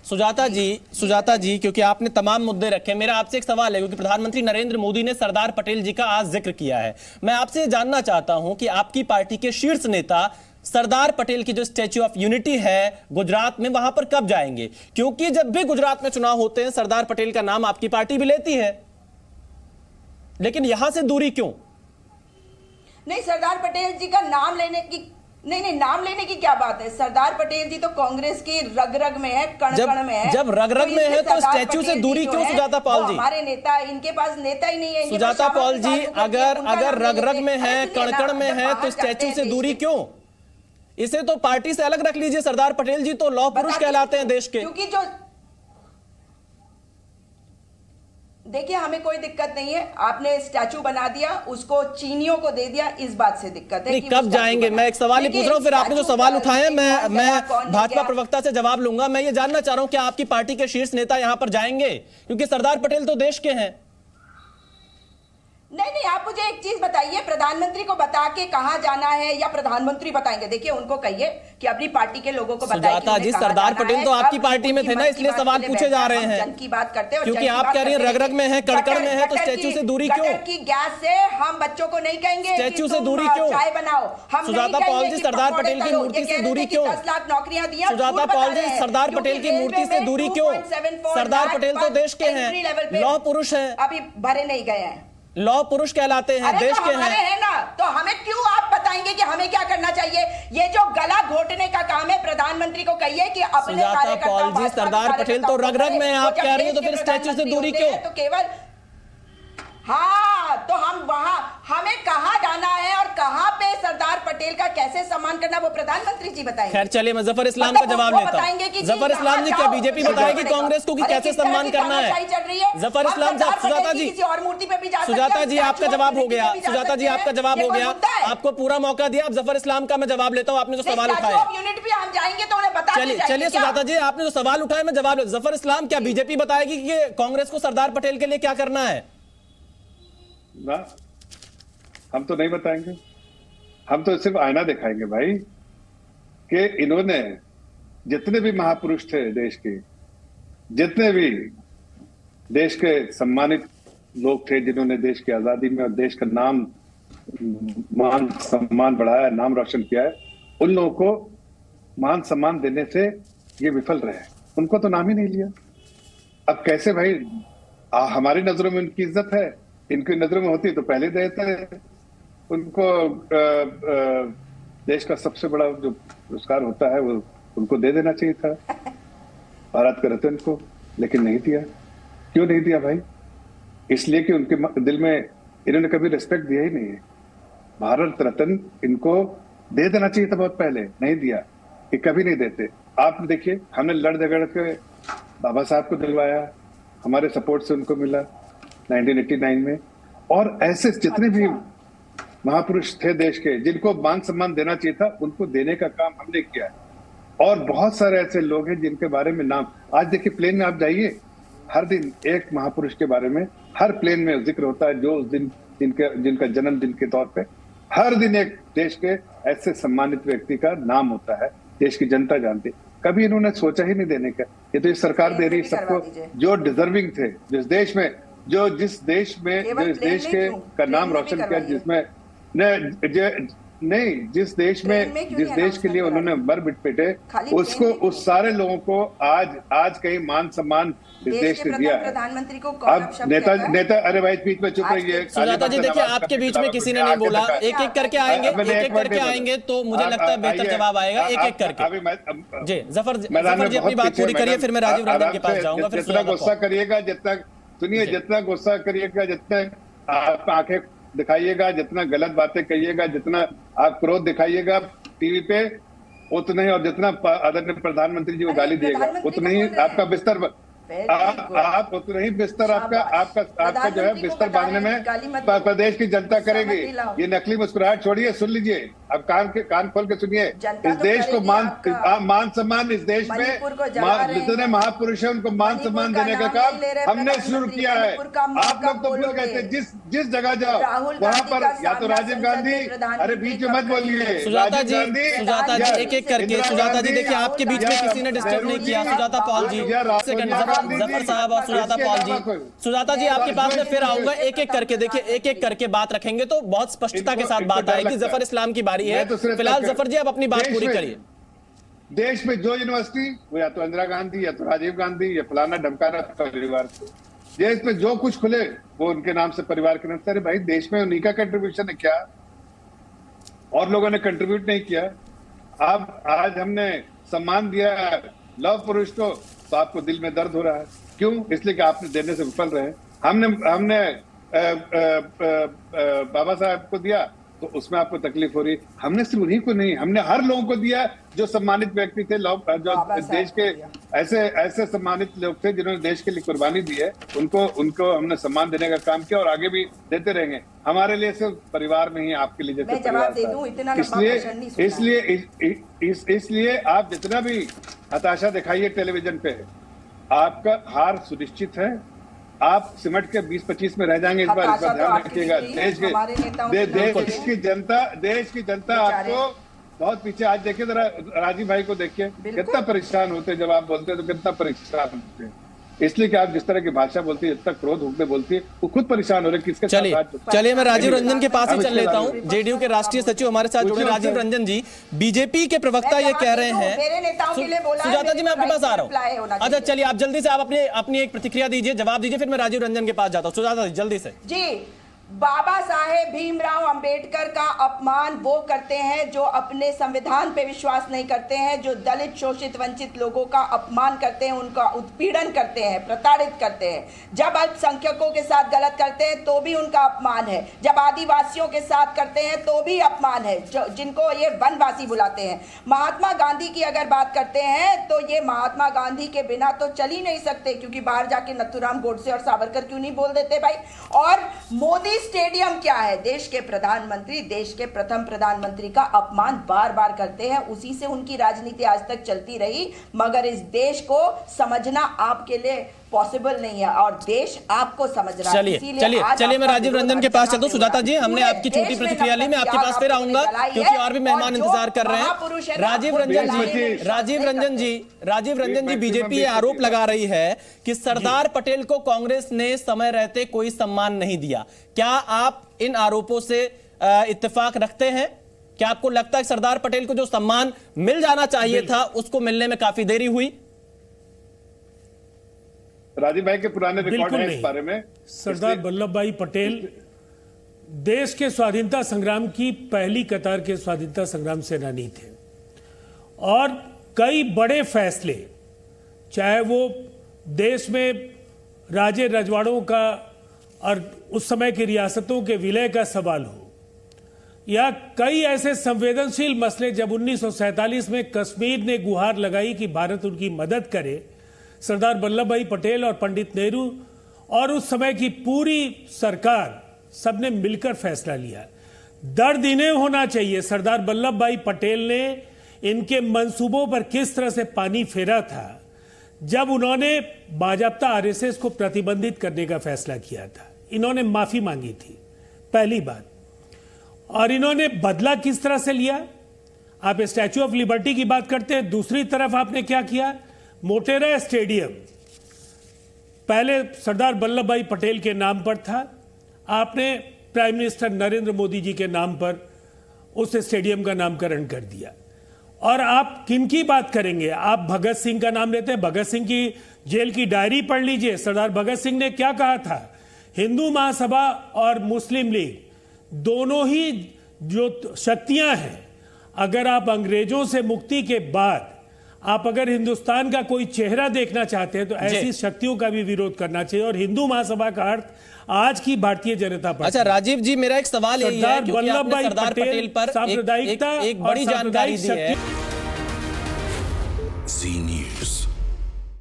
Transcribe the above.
सुजाता जी, क्योंकि आपने तमाम मुद्दे रखे, मेरा आपसे एक सवाल है, क्योंकि प्रधानमंत्री नरेंद्र मोदी ने सरदार पटेल जी का आज जिक्र किया है। मैं आपसे जानना चाहता हूं कि आपकी पार्टी के शीर्ष नेता सरदार पटेल की जो स्टैच्यू ऑफ यूनिटी है गुजरात में, वहां पर कब जाएंगे? क्योंकि जब भी गुजरात में चुनाव होते हैं सरदार पटेल का नाम आपकी पार्टी भी लेती है, लेकिन यहां से दूरी क्यों? नहीं, सरदार पटेल जी का नाम लेने की नहीं, नाम लेने की क्या बात है। सरदार पटेल जी तो कांग्रेस की रग रग में है, कण कण में है। जब रग रग में है तो स्टैच्यू से दूरी क्यों सुजाता पॉल जी? हमारे नेता, इनके पास नेता ही नहीं है। सुजाता पॉल जी, अगर रग रग में है, कण कण में है तो स्टैच्यू से दूरी क्यों? इसे तो पार्टी से अलग रख लीजिए। सरदार पटेल जी तो लौह पुरुष कहलाते हैं देश के। क्योंकि जो देखिए, हमें कोई दिक्कत नहीं है, आपने स्टैचू बना दिया, उसको चीनियों को दे दिया, इस बात से दिक्कत है। नहीं, कब जाएंगे? मैं एक सवाल ही पूछ रहा हूं, फिर आपने जो सवाल उठाए मैं भाजपा प्रवक्ता से जवाब लूंगा। मैं ये जानना चाह रहा हूं कि आपकी पार्टी के शीर्ष नेता यहां पर जाएंगे, क्योंकि सरदार पटेल तो देश के हैं। नहीं, आप मुझे एक चीज बताइए, प्रधानमंत्री को बता के कहां जाना है या प्रधानमंत्री बताएंगे? देखिए, उनको कहिए कि अपनी पार्टी के लोगों को बताइए। सुजाता जी, सरदार पटेल तो आपकी पार्टी में थे ना, इसलिए सवाल पूछे जा रहे हैं। जन की बात करते हैं, क्योंकि आप कह रही हैं रग रग में है, कड़कड़ में है, तो स्टैच्यू से दूरी क्यों? की गैस से हम बच्चों को नहीं कहेंगे स्टैच्यू से दूरी क्यों? चाय बनाओ। हम सुजाता पॉल जी, सरदार पटेल की मूर्ति से दूरी क्यों? 10 लाख नौकरियां दी। सुजाता पॉल जी, सरदार पटेल की मूर्ति से दूरी क्यों? सरदार पटेल तो देश के हैं, लौह पुरुष हैं, अभी भरे नहीं गए हैं, लौह पुरुष कहलाते हैं, देश तो के हैं ना। तो हमें क्यों आप बताएंगे कि हमें क्या करना चाहिए? ये जो गला घोटने का काम है, प्रधानमंत्री को कहिए कि अपने सुजाता पॉल जी, सरदार पटेल तो रग रग में है, आप कह रही हैं, तो फिर स्टैच्यू से दूरी क्यों? तो केवल तो हम वहां, हमें कहां जाना है और कहां पे सरदार पटेल का कैसे सम्मान करना, वो प्रधानमंत्री जी बताएंगे। खैर चलिए, मैं जफर इस्लाम का जवाब लेता हूं। जफर इस्लाम जी, क्या बीजेपी बताएगी कांग्रेस को कि कैसे सम्मान करना है? जफर इस्लाम साहब, सुजाता जी, और मूर्ति पे भी सुजाता जी आपका जवाब हो गया। सुजाता जी आपका जवाब हो गया, आपको पूरा मौका दिया। अब जफर इस्लाम का मैं जवाब लेता हूं, आपने जो सवाल उठाया। यूनिट भी हम जाएंगे तो उन्हें बता चलिए सुजाता जी, आपने जो सवाल उठाया मैं जवाब। जफर इस्लाम, क्या बीजेपी बताएगी कि कांग्रेस को सरदार पटेल के लिए क्या करना है? ना, हम तो नहीं बताएंगे, हम तो सिर्फ आईना दिखाएंगे भाई, कि इन्होंने जितने भी महापुरुष थे देश के, जितने भी देश के सम्मानित लोग थे, जिन्होंने देश की आजादी में और देश का नाम मान सम्मान बढ़ाया, नाम रोशन किया है, उन लोगों को मान सम्मान देने से ये विफल रहे। उनको तो नाम ही नहीं लिया। अब कैसे भाई? हमारी नजरों में उनकी इज्जत है, इनकी नजरों में होती तो पहले देते हैं उनको। देश का सबसे बड़ा जो पुरस्कार होता है वो उनको दे देना चाहिए था, भारत रत्न उनको, लेकिन नहीं दिया। क्यों नहीं दिया भाई? इसलिए कि उनके दिल में इन्होंने कभी रिस्पेक्ट दिया ही नहीं है। भारत रत्न इनको दे देना चाहिए था बहुत पहले, नहीं दिया, कि कभी नहीं देते। आप देखिए, हमने लड़ झगड़ के बाबा साहब को दिलवाया, हमारे सपोर्ट से उनको मिला 1989 में। और ऐसे जितने भी महापुरुष थे देश के, जिनको मान सम्मान देना चाहिए था, उनको देने का काम हमने किया है। और बहुत सारे ऐसे लोग हैं जिनके बारे में नाम, आज देखिए प्लेन में आप जाइए, हर दिन एक महापुरुष के बारे में हर प्लेन में जिक्र होता है, जो उस दिन जिनका जन्मदिन के तौर पे हर दिन एक देश के ऐसे सम्मानित व्यक्ति का नाम होता है, देश की जनता जानती। कभी इन्होंने सोचा ही नहीं देने का। ये तो इस सरकार दे रही सबको, जो डिजर्विंग थे, जिस देश में जिस देश के का नाम रोशन किया, जिसमें नहीं, जिस देश के लिए उन्होंने मर पिटे, उसको, उस सारे लोगों को आज कहीं मान सम्मान इस देश ने दिया है। प्रधानमंत्री को अब नेता अरे भाई बीच में चुप रहिए। सुजाता जी, देखिए आपके बीच में किसी ने नहीं बोला, एक एक करके आएंगे तो मुझे लगता है बेहतर जवाब आएगा। एक एक करके जी, जफर जी अपनी बात पूरी करिए, फिर मैं राजीव रंजन के पास जाऊंगा। फिर जितना गुस्सा करिएगा, जितना गुस्सा करिएगा, जितना आप आंखें दिखाइएगा, जितना गलत बातें कहिएगा, जितना आप क्रोध दिखाइएगा टीवी पे, उतना ही, और जितना आदरणीय प्रधानमंत्री जी को गाली दिएगा, उतना ही आपका बिस्तर, आप उतना ही बिस्तर आपका जो है बिस्तर बांधने में प्रदेश की जनता करेगी। ये नकली मुस्कुराहट छोड़िए, सुन लीजिए। अब कान खोल के सुनिए। जनता इस तो देश को करेगी मान सम्मान, इस देश में मणिपुर को जला रहे हैं। जितने महापुरुष हैं उनको मान सम्मान देने का काम हमने शुरू किया है। आप लोग तो भूल गए थे, जिस जगह जाओ वहां पर या तो राजीव गांधी, अरे बीच में मत बोलिए, सुजाता जी एक एक करके, सुजाता जी देखिए आपके बीच में किसी ने डिस्टर्ब नहीं किया। सुजाता पॉल जी, सेकंड, जफर साहब और सुजाता पॉल जी। सुजाता जी आपके पास में फिर आऊंगा, एक एक करके देखिए, एक एक करके बात रखेंगे तो बहुत स्पष्टता के साथ बात आएगी। जफर इस्लाम की बारी है, फिलहाल जफर जी आप अपनी बात पूरी करिए। देश में जो यूनिवर्सिटी, वो या तो इंदिरा गांधी या तो राजीव गांधी या फलाना ढमकाना परिवार, देश में जो कुछ खुले वो उनके नाम से, परिवार के नाम से। अरे भाई देश में उन्हीं का कंट्रीब्यूशन है क्या, और लोगों ने कंट्रीब्यूट नहीं किया? अब आज हमने सम्मान दिया लव पुरुष को, तो आपको दिल में दर्द हो रहा है। क्यों? इसलिए कि आपने देने से विफल रहे। हमने बाबा साहब को दिया तो उसमें आपको तकलीफ हो रही। हमने सिर्फ उन्हीं को नहीं, हमने हर लोगों को दिया जो सम्मानित व्यक्ति थे, जो देश के ऐसे सम्मानित लोग थे जिन्होंने देश के लिए कुर्बानी दी है, उनको हमने सम्मान देने का काम किया और आगे भी देते रहेंगे। हमारे लिए सिर्फ परिवार नहीं, आपके लिए जैसे परिवार। इसलिए आप जितना भी हताशा दिखाइए टेलीविजन पे, आपका हार सुनिश्चित है। आप सिमट के 20-25 में रह जाएंगे इस बार ध्यान रखिएगा। देश की जनता आपको बहुत पीछे। आज देखिए जरा राजीव भाई को देखिए, कितना परेशान होते हैं जब आप बोलते हैं तो कितना परेशान होते हैं। इसलिए कि आप जिस तरह की भाषा बोलती है, जितना क्रोध होकर बोलती है, वो खुद परेशान हो रहे किसके साथ। चलिए मैं राजीव रंजन के पास ही चल लेता हूँ। जेडीयू के राष्ट्रीय सचिव हमारे साथ जुड़े। राजीव रंजन जी, बीजेपी के प्रवक्ता ये कह रहे हैं, सुजाता जी मैं आपके पास आ रहा हूँ। अच्छा चलिए आप जल्दी से आप अपनी एक प्रतिक्रिया दीजिए, जवाब दीजिए, फिर मैं राजीव रंजन के पास जाता हूँ। सुजाता जी जल्दी से जी। बाबा साहेब भीमराव अंबेडकर का अपमान वो करते हैं जो अपने संविधान पे विश्वास नहीं करते हैं, जो दलित, शोषित, वंचित लोगों का अपमान करते हैं, उनका उत्पीड़न करते हैं, प्रताड़ित करते हैं। जब अल्पसंख्यकों के साथ गलत करते हैं तो भी उनका अपमान है, जब आदिवासियों के साथ करते हैं तो भी अपमान है, जिनको ये वनवासी बुलाते हैं। महात्मा गांधी की अगर बात करते हैं तो ये महात्मा गांधी के बिना तो चल ही नहीं सकते, क्योंकि बाहर जाके नथुराम गोडसे और सावरकर क्यों नहीं बोल देते भाई। और मोदी स्टेडियम क्या है? देश के प्रधानमंत्री, देश के प्रथम प्रधानमंत्री का अपमान बार बार करते हैं। उसी से उनकी राजनीति आज तक चलती रही, मगर इस देश को समझना आपके लिए पॉसिबल नहीं है और देश आपको समझ रहा है। चलिए मैं राजीव रंजन के पास चलता हूं। सुजाता जी हमने आपकी छोटी प्रतिक्रिया ली, मैं आपके पास फिर आऊंगा क्योंकि और भी मेहमान इंतजार कर रहे हैं। राजीव रंजन जी बीजेपी ये आरोप लगा रही है कि सरदार पटेल को कांग्रेस ने समय रहते कोई सम्मान नहीं दिया। क्या आप इन आरोपों से इत्तेफाक रखते हैं? क्या आपको लगता है सरदार पटेल को जो सम्मान मिल जाना चाहिए था उसको मिलने में काफी देरी हुई? राजीव भाई के पुराने रिकॉर्ड हैं इस बारे में। सरदार वल्लभ भाई पटेल देश के स्वाधीनता संग्राम की पहली कतार के स्वाधीनता संग्राम सेनानी थे और कई बड़े फैसले, चाहे वो देश में राजे रजवाड़ों का और उस समय की रियासतों के विलय का सवाल हो, या कई ऐसे संवेदनशील मसले, जब 1947 में कश्मीर ने गुहार लगाई कि भारत उनकी मदद करे, सरदार वल्लभ भाई पटेल और पंडित नेहरू और उस समय की पूरी सरकार सबने मिलकर फैसला लिया। दर्द इन्हें होना चाहिए सरदार वल्लभ भाई पटेल ने इनके मंसूबों पर किस तरह से पानी फेरा था जब उन्होंने बाजाप्ता आरएसएस को प्रतिबंधित करने का फैसला किया था। इन्होंने माफी मांगी थी, पहली बात। और इन्होंने बदला किस तरह से लिया? आप स्टैच्यू ऑफ लिबर्टी की बात करते हैं, दूसरी तरफ आपने क्या किया? मोटेरा स्टेडियम पहले सरदार वल्लभ भाई पटेल के नाम पर था, आपने प्राइम मिनिस्टर नरेंद्र मोदी जी के नाम पर उस स्टेडियम का नामकरण कर दिया। और आप किनकी बात करेंगे? आप भगत सिंह का नाम लेते हैं। भगत सिंह की जेल की डायरी पढ़ लीजिए। सरदार भगत सिंह ने क्या कहा था? हिंदू महासभा और मुस्लिम लीग दोनों ही जो शक्तियां हैं, अगर आप अंग्रेजों से मुक्ति के बाद आप अगर हिंदुस्तान का कोई चेहरा देखना चाहते हैं तो ऐसी शक्तियों का भी विरोध करना चाहिए। और हिंदू महासभा का अर्थ आज की भारतीय जनता पार्टी। अच्छा राजीव जी, मेरा एक सवाल यही है कि वल्लभ भाई सरदार पटेल पर सांप्रदायिकता एक बड़ी जानकारी दी है।